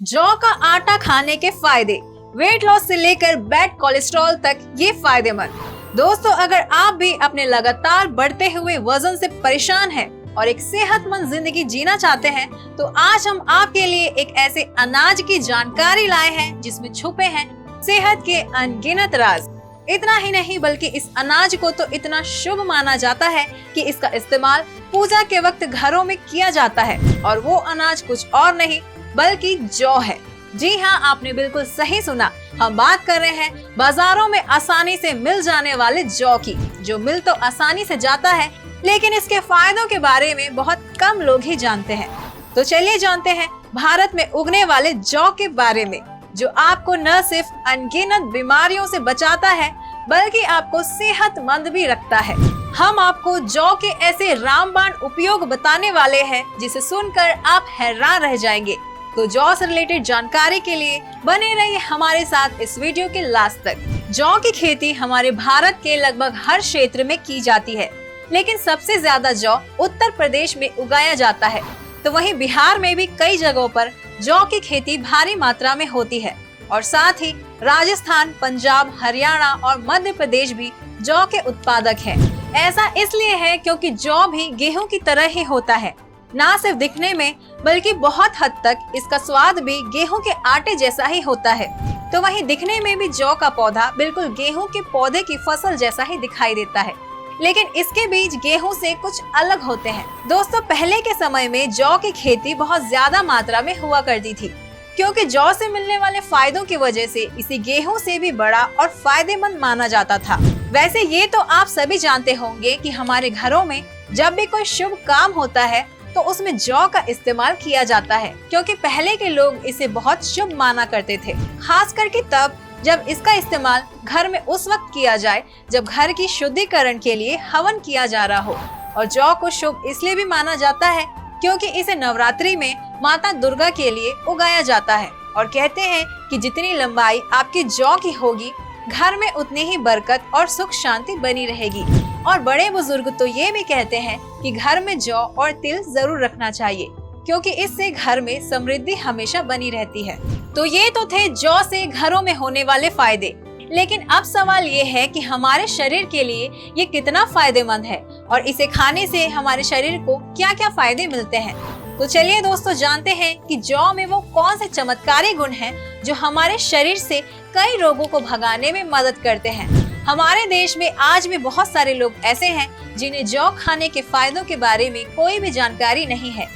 जौ का आटा खाने के फायदे, वेट लॉस से लेकर बैड कोलेस्ट्रॉल तक ये फायदेमंद। दोस्तों, अगर आप भी अपने लगातार बढ़ते हुए वजन से परेशान हैं और एक सेहतमंद जिंदगी जीना चाहते हैं, तो आज हम आपके लिए एक ऐसे अनाज की जानकारी लाए हैं जिसमें छुपे हैं सेहत के अनगिनत राज। इतना ही नहीं बल्कि इस अनाज को तो इतना शुभ माना जाता है कि इसका इस्तेमाल पूजा के वक्त घरों में किया जाता है, और वो अनाज कुछ और नहीं बल्कि जौ है। जी हाँ, आपने बिल्कुल सही सुना। हम बात कर रहे हैं बाजारों में आसानी से मिल जाने वाले जौ की, जो मिल तो आसानी से जाता है, लेकिन इसके फायदों के बारे में बहुत कम लोग ही जानते हैं। तो चलिए जानते हैं भारत में उगने वाले जौ के बारे में, जो आपको न सिर्फ अनगिनत बीमारियों से बचाता है बल्कि आपको सेहतमंद भी रखता है। हम आपको जौ के ऐसे रामबाण उपयोग बताने वाले हैं जिसे सुनकर आप हैरान रह जाएंगे। तो जौ से रिलेटेड जानकारी के लिए बने रहिए हमारे साथ इस वीडियो के लास्ट तक। जौ की खेती हमारे भारत के लगभग हर क्षेत्र में की जाती है, लेकिन सबसे ज्यादा जौ उत्तर प्रदेश में उगाया जाता है। तो वहीं बिहार में भी कई जगहों पर जौ की खेती भारी मात्रा में होती है, और साथ ही राजस्थान, पंजाब, हरियाणा और मध्य प्रदेश भी जौ के उत्पादक हैं। ऐसा इसलिए है क्योंकि जौ भी गेहूं की तरह ही होता है, ना सिर्फ दिखने में बल्कि बहुत हद तक इसका स्वाद भी गेहूं के आटे जैसा ही होता है। तो वहीं दिखने में भी जौ का पौधा बिल्कुल गेहूं के पौधे की फसल जैसा ही दिखाई देता है, लेकिन इसके बीज गेहूं से कुछ अलग होते हैं। दोस्तों, पहले के समय में जौ की खेती बहुत ज्यादा मात्रा में हुआ करती थी, क्योंकि जौ से मिलने वाले फायदों की वजह से इसे गेहूं से भी बड़ा और फायदेमंद माना जाता था। वैसे ये तो आप सभी जानते होंगे कि हमारे घरों में जब भी कोई शुभ काम होता है तो उसमें जौ का इस्तेमाल किया जाता है, क्योंकि पहले के लोग इसे बहुत शुभ माना करते थे, खास करके तब जब इसका इस्तेमाल घर में उस वक्त किया जाए जब घर की शुद्धिकरण के लिए हवन किया जा रहा हो। और जौ को शुभ इसलिए भी माना जाता है क्योंकि इसे नवरात्रि में माता दुर्गा के लिए उगाया जाता है, और कहते हैं कि जितनी लंबाई आपकी जौ की होगी, घर में उतनी ही बरकत और सुख शांति बनी रहेगी। और बड़े बुजुर्ग तो ये भी कहते हैं कि घर में जौ और तिल जरूर रखना चाहिए, क्योंकि इससे घर में समृद्धि हमेशा बनी रहती है। तो ये तो थे जौ से घरों में होने वाले फायदे, लेकिन अब सवाल ये है कि हमारे शरीर के लिए ये कितना फायदेमंद है और इसे खाने से हमारे शरीर को क्या क्या फायदे मिलते हैं। तो चलिए दोस्तों, जानते हैं कि जौ में वो कौन से चमत्कारी गुण हैं जो हमारे शरीर से कई रोगों को भगाने में मदद करते हैं। हमारे देश में आज भी बहुत सारे लोग ऐसे हैं जिन्हें जौ खाने के फायदों के बारे में कोई भी जानकारी नहीं है।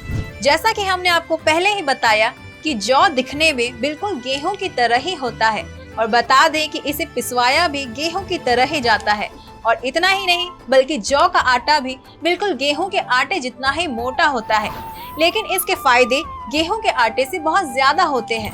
जैसा कि हमने आपको पहले ही बताया कि जौ दिखने में बिल्कुल गेहूं की तरह ही होता है, और बता दें कि इसे पिसवाया भी गेहूं की तरह ही जाता है। और इतना ही नहीं बल्कि जौ का आटा भी बिल्कुल गेहूं के आटे जितना ही मोटा होता है, लेकिन इसके फायदे गेहूं के आटे से बहुत ज्यादा होते हैं।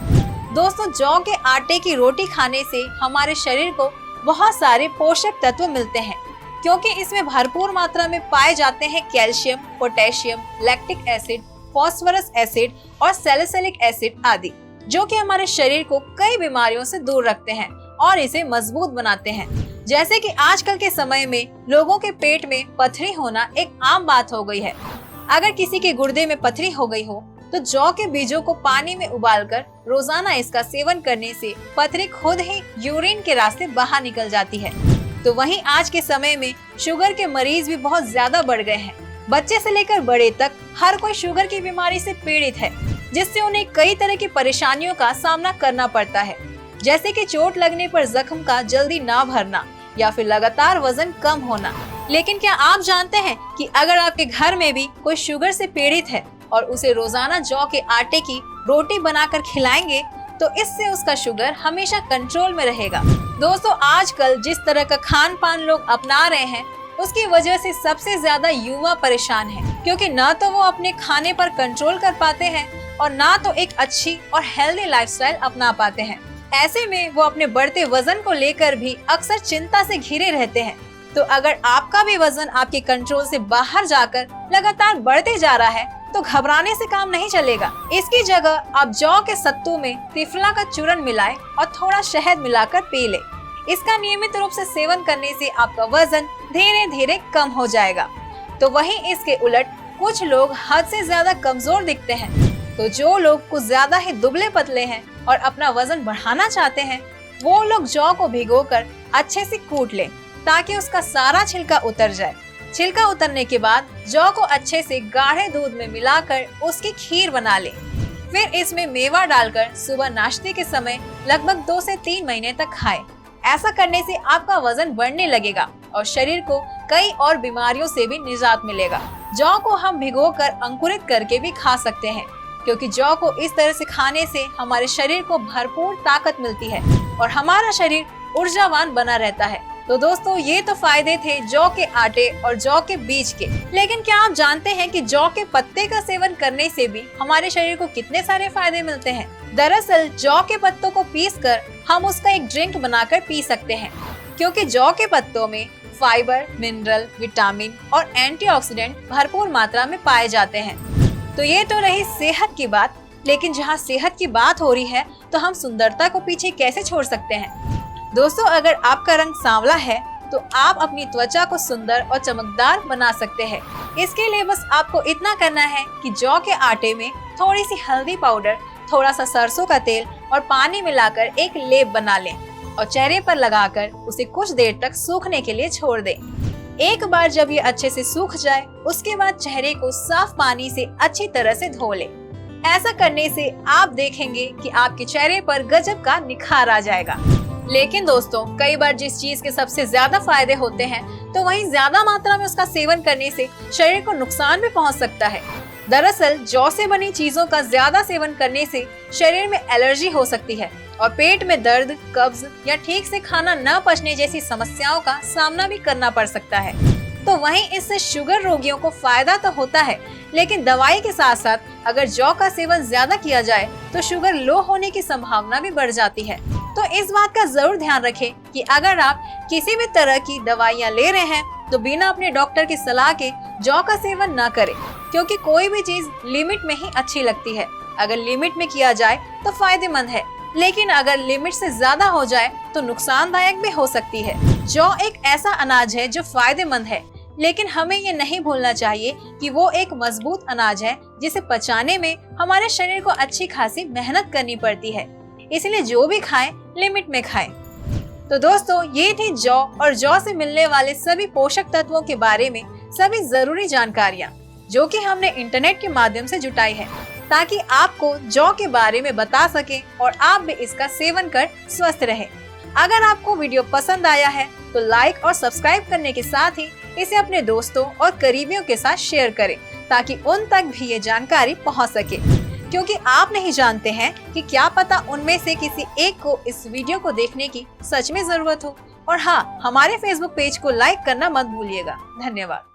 दोस्तों, जौ के आटे की रोटी खाने से हमारे शरीर को बहुत सारे पोषक तत्व मिलते हैं, क्योंकि इसमें भरपूर मात्रा में पाए जाते हैं calcium, potassium, lactic acid, phosphorus acid और सैलिसिलिक एसिड आदि, जो कि हमारे शरीर को कई बीमारियों से दूर रखते हैं और इसे मजबूत बनाते हैं। जैसे कि आजकल के समय में लोगों के पेट में पथरी होना एक आम बात हो गई है। अगर किसी के गुर्दे में पथरी हो गई हो तो जौ के बीजों को पानी में उबालकर रोजाना इसका सेवन करने से पथरी खुद ही यूरिन के रास्ते बाहर निकल जाती है। तो वहीं आज के समय में शुगर के मरीज भी बहुत ज्यादा बढ़ गए हैं। बच्चे से लेकर बड़े तक हर कोई शुगर की बीमारी से पीड़ित है, जिससे उन्हें कई तरह की परेशानियों का सामना करना पड़ता है, जैसे कि चोट लगने पर जख्म का जल्दी ना भरना या फिर लगातार वजन कम होना। लेकिन क्या आप जानते हैं कि अगर आपके घर में भी कोई शुगर से पीड़ित है और उसे रोजाना जौ के आटे की रोटी बनाकर खिलाएंगे तो इससे उसका शुगर हमेशा कंट्रोल में रहेगा। दोस्तों, आजकल जिस तरह का खान पान लोग अपना रहे हैं उसकी वजह से सबसे ज्यादा युवा परेशान हैं, क्योंकि न तो वो अपने खाने पर कंट्रोल कर पाते हैं और ना तो एक अच्छी और हेल्दी लाइफस्टाइल अपना पाते हैं। ऐसे में वो अपने बढ़ते वजन को लेकर भी अक्सर चिंता से घिरे रहते हैं। तो अगर आपका भी वजन आपके कंट्रोल से बाहर जाकर लगातार बढ़ते जा रहा है तो घबराने से काम नहीं चलेगा। इसकी जगह आप जौ के सत्तू में त्रिफला का चूर्ण मिलाएं और थोड़ा शहद मिलाकर पी लें। इसका नियमित रूप से सेवन करने से आपका वजन धीरे धीरे कम हो जाएगा। तो वहीं इसके उलट कुछ लोग हद से ज्यादा कमजोर दिखते हैं। तो जो लोग कुछ ज्यादा ही दुबले पतले हैं और अपना वजन बढ़ाना चाहते हैं, वो लोग जौ को भिगोकर अच्छे से कूट लें ताकि उसका सारा छिलका उतर जाए। छिलका उतरने के बाद जौ को अच्छे से गाढ़े दूध में मिलाकर उसकी खीर बना लें। फिर इसमें मेवा डालकर सुबह नाश्ते के समय लगभग 2 से 3 महीने तक खाएं। ऐसा करने से आपका वजन बढ़ने लगेगा और शरीर को कई और बीमारियों से भी निजात मिलेगा। जौ को हम भिगोकर अंकुरित करके भी खा सकते हैं, क्योंकि जौ को इस तरह से खाने से हमारे शरीर को भरपूर ताकत मिलती है और हमारा शरीर ऊर्जावान बना रहता है। तो दोस्तों, ये तो फायदे थे जौ के आटे और जौ के बीज के। लेकिन क्या आप जानते हैं कि जौ के पत्ते का सेवन करने से भी हमारे शरीर को कितने सारे फायदे मिलते हैं? दरअसल जौ के पत्तों को पीसकर हम उसका एक ड्रिंक बनाकर पी सकते हैं, क्योंकि जौ के पत्तों में फाइबर, मिनरल, विटामिन और एंटीऑक्सीडेंट भरपूर मात्रा में पाए जाते हैं। तो ये तो रही सेहत की बात, लेकिन जहाँ सेहत की बात हो रही है तो हम सुंदरता को पीछे कैसे छोड़ सकते हैं? दोस्तों, अगर आपका रंग सांवला है तो आप अपनी त्वचा को सुंदर और चमकदार बना सकते हैं। इसके लिए बस आपको इतना करना है कि जौ के आटे में थोड़ी सी हल्दी पाउडर, थोड़ा सा सरसों का तेल और पानी मिलाकर एक लेप बना लें और चेहरे पर लगाकर उसे कुछ देर तक सूखने के लिए छोड़ दें। एक बार जब ये अच्छे से सूख जाए, उसके बाद चेहरे को साफ पानी से अच्छी तरह से धो लें। ऐसा करने से आप देखेंगे कि आपके चेहरे पर गजब का निखार आ जाएगा। लेकिन दोस्तों, कई बार जिस चीज के सबसे ज्यादा फायदे होते हैं, तो वहीं ज्यादा मात्रा में उसका सेवन करने से शरीर को नुकसान भी पहुंच सकता है। दरअसल जौ से बनी चीजों का ज्यादा सेवन करने से शरीर में एलर्जी हो सकती है और पेट में दर्द, कब्ज या ठीक से खाना न पचने जैसी समस्याओं का सामना भी करना पड़ सकता है। तो वहीं इससे शुगर रोगियों को फायदा तो होता है, लेकिन दवाई के साथ साथ अगर जौ का सेवन ज्यादा किया जाए तो शुगर लो होने की संभावना भी बढ़ जाती है। तो इस बात का जरूर ध्यान रखें कि अगर आप किसी भी तरह की दवाइयाँ ले रहे हैं तो बिना अपने डॉक्टर की सलाह के जौ का सेवन न करें, क्योंकि कोई भी चीज लिमिट में ही अच्छी लगती है। अगर लिमिट में किया जाए तो फायदेमंद है, लेकिन अगर लिमिट से ज्यादा हो जाए तो नुकसानदायक भी हो सकती है। जौ एक ऐसा अनाज है जो फायदेमंद है, लेकिन हमें ये नहीं भूलना चाहिए कि वो एक मजबूत अनाज है जिसे पचाने में हमारे शरीर को अच्छी खासी मेहनत करनी पड़ती है। इसलिए जो भी खाएं, लिमिट में खाएं। तो दोस्तों, ये थी जौ और जौ से मिलने वाले सभी पोषक तत्वों के बारे में सभी जरूरी जानकारियाँ, जो कि हमने इंटरनेट के माध्यम से जुटाई है, ताकि आपको जौ के बारे में बता सके और आप भी इसका सेवन कर स्वस्थ रहे। अगर आपको वीडियो पसंद आया है तो लाइक और सब्सक्राइब करने के साथ ही इसे अपने दोस्तों और करीबियों के साथ शेयर करें, ताकि उन तक भी ये जानकारी पहुंच सके, क्योंकि आप नहीं जानते हैं कि क्या पता उनमें से किसी एक को इस वीडियो को देखने की सच में जरूरत हो। और हाँ, हमारे फेसबुक पेज को लाइक करना मत भूलिएगा। धन्यवाद।